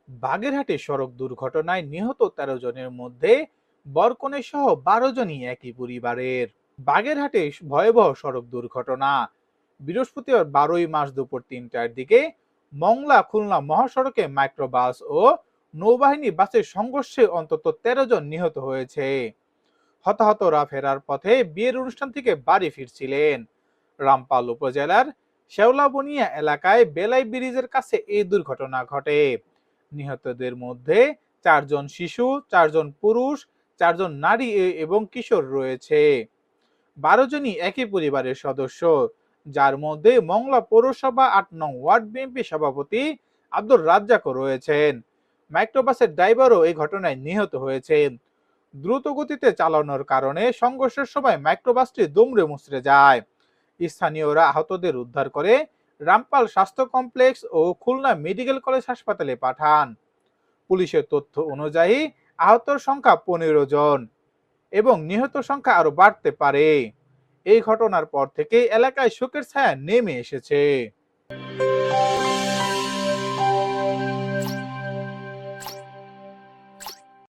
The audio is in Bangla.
বাগেরহাটে সড়ক দুর্ঘটনায় নিহত ১৩ জনের মধ্যে বরকনে সহ ১২ জনই একই পরিবারের। বাগেরহাটে ভয়াবহ সড়ক দুর্ঘটনা। বৃহস্পতিবার ১২ই মার্চ দুপুর ৩টার দিকে মংলা খুলনা মহাসড়কে মাইক্রোবাস ও নৌবাহিনী বাসের সংঘর্ষে অন্তত ১৩ জন নিহত হয়েছে। হতাহতরা ফেরার পথে বিয়ের অনুষ্ঠান থেকে বাড়ি ফিরছিলেন। রামপাল উপজেলার শেওলাবনিয়া এলাকায় বেলাই ব্রিজের কাছে এই দুর্ঘটনা ঘটে। নিহতদের মধ্যে ৪ জন শিশু, ৪ জন পুরুষ, ৪ জন নারী এবং কিশোর রয়েছে। ১২ জনই একই পরিবারের সদস্য, যার মধ্যে মংলা পৌরসভা ৮ নং ওয়ার্ড বিএনপি সভাপতি আব্দুর রাজ্জাকও রয়েছেন। মাইক্রোবাসের ড্রাইভারও এই ঘটনায় নিহত হয়েছেন। দ্রুত গতিতে চালানোর কারণে সংঘর্ষের সময় মাইক্রোবাসটি দুমড়ে মুচড়ে যায়। স্থানীয়রা আহতদের উদ্ধার করে রামপাল স্বাস্থ্য কমপ্লেক্স ও খুলনা মেডিকেল কলেজ হাসপাতালে পাঠান। পুলিশের তথ্য অনুযায়ী আহতর সংখ্যা ১৫ জন এবং নিহত সংখ্যা আরো বাড়তে পারে। এই ঘটনার পর থেকে এলাকায় শোকের ছায়া নেমে এসেছে।